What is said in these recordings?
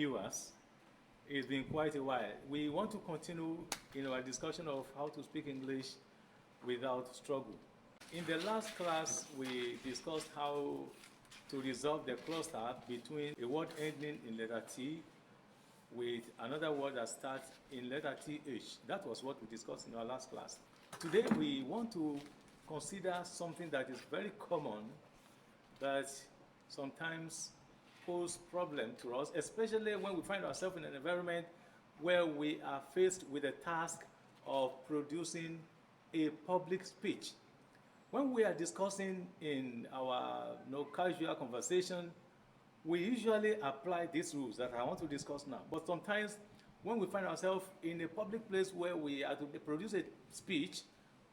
viewers. It's been quite a while. We want to continue in our discussion of how to speak English without struggle. In the last class, we discussed how to resolve the cluster between a word ending in letter T with another word that starts in letter TH. That was what we discussed in our last class. Today, we want to consider something that is very common that sometimes pose problem to us, especially when we find ourselves in an environment where we are faced with the task of producing a public speech. When we are discussing in our casual conversation, we usually apply these rules that I want to discuss now. But sometimes when we find ourselves in a public place where we are to produce a speech,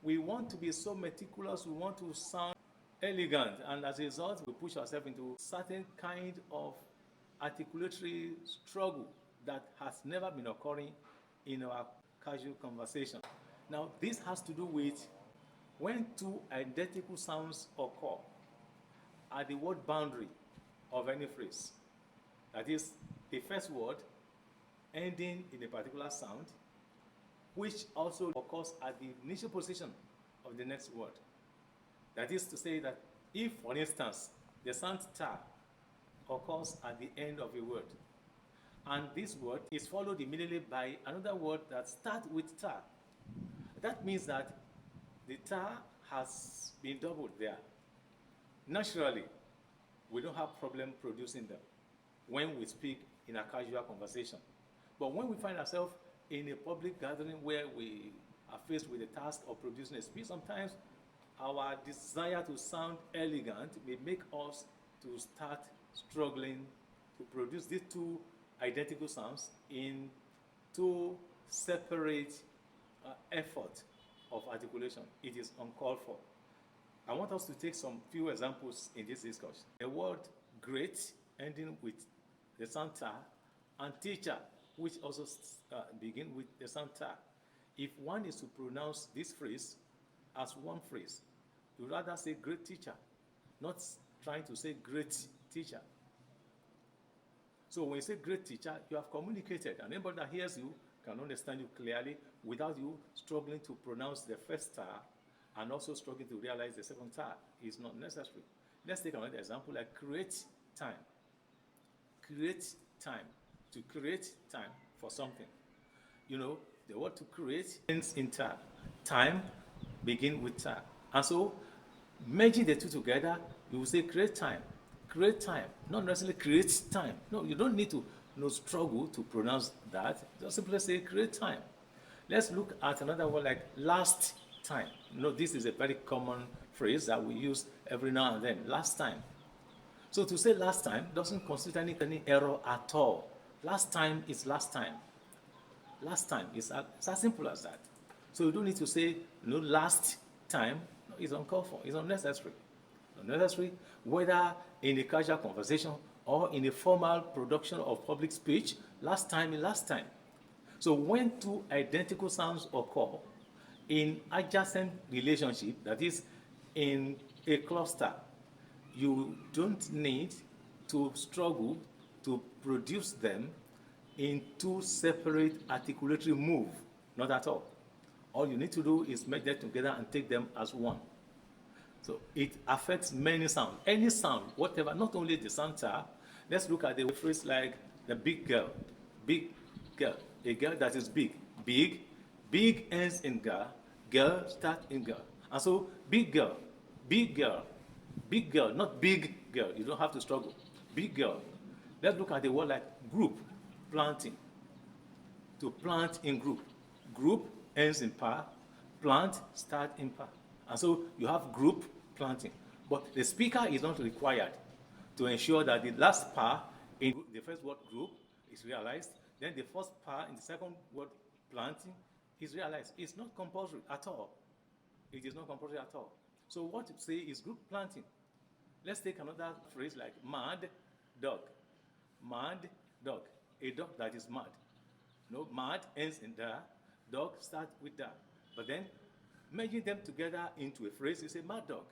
we want to be so meticulous, we want to sound elegant, and as a result, we push ourselves into certain kind of articulatory struggle that has never been occurring in our casual conversation. Now, this has to do with when two identical sounds occur at the word boundary of any phrase. That is, the first word ending in a particular sound, which also occurs at the initial position of the next word. That is to say that if, for instance, the sound ta occurs at the end of a word, and this word is followed immediately by another word that starts with ta, that means that the ta has been doubled there. Naturally, we don't have problem producing them when we speak in a casual conversation. But when we find ourselves in a public gathering where we are faced with the task of producing a speech, sometimes our desire to sound elegant may make us to start struggling to produce these two identical sounds in two separate efforts of articulation. It is uncalled for. I want us to take some few examples in this discussion. The word great ending with the sound ta, and teacher, which also begin with the sound ta. If one is to pronounce this phrase as one phrase, you rather say great teacher, not trying to say great teacher. So when you say great teacher, you have communicated, and anybody that hears you can understand you clearly without you struggling to pronounce the first ta and also struggling to realize the second ta is not necessary. Let's take another example like create time. Create time. To create time for something. You know, the word to create ends in ta. Time begin with ta. And so, merging the two together, you will say create time. Create time. Not necessarily create time. No, you don't need to struggle to pronounce that. Just simply say create time. Let's look at another word like last time. This is a very common phrase that we use every now and then. Last time. So to say last time doesn't constitute any error at all. Last time is last time. Last time is as simple as that. So you don't need to say last time. No, it's uncalled for. It's unnecessary. Unnecessary, whether in a casual conversation or in a formal production of public speech. Last time is last time. So when two identical sounds occur in adjacent relationship, that is, in a cluster, you don't need to struggle to produce them in two separate articulatory moves. Not at all. All you need to do is make them together and take them as one. So it affects many sounds. Any sound, whatever, not only the sound ta. Let's look at the phrase like the big girl. Big girl. A girl that is big. Big. Big ends in girl. Girl starts in girl. And so big girl. Big girl. Big girl, not big girl. You don't have to struggle. Big girl. Let's look at the word like group. Planting. To plant in group. Group ends in pa. Plant starts in pa. And so you have group planting. But the speaker is not required to ensure that the last pa in the first word group is realized. Then the first pa in the second word planting is realized. It's not compulsory at all. It is not compulsory at all. So what you say is group planting. Let's take another phrase like mad dog. Mad dog. A dog that is mad. Mad ends in da. Dog starts with da. But then merging them together into a phrase, you say mad dog.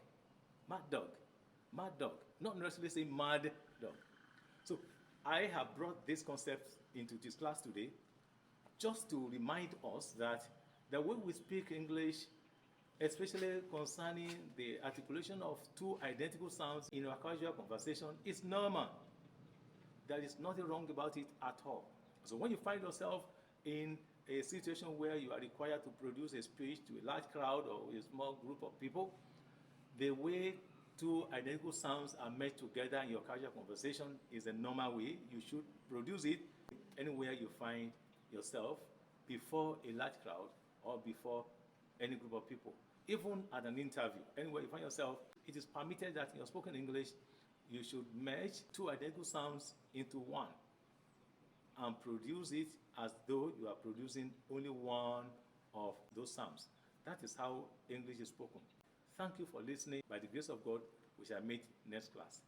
Mad dog. Mad dog. Not necessarily say mad dog. So I have brought this concept into this class today just to remind us that the way we speak English, especially concerning the articulation of two identical sounds in our casual conversation, is normal. There is nothing wrong about it at all. So when you find yourself in a situation where you are required to produce a speech to a large crowd or a small group of people, the way two identical sounds are meshed together in your casual conversation is a normal way. You should produce it anywhere you find yourself, before a large crowd or before any group of people. Even at an interview, anywhere you find yourself, it is permitted that in your spoken English, you should merge two identical sounds into one and produce it as though you are producing only one of those sounds. That is how English is spoken. Thank you for listening. By the grace of God, we shall meet next class.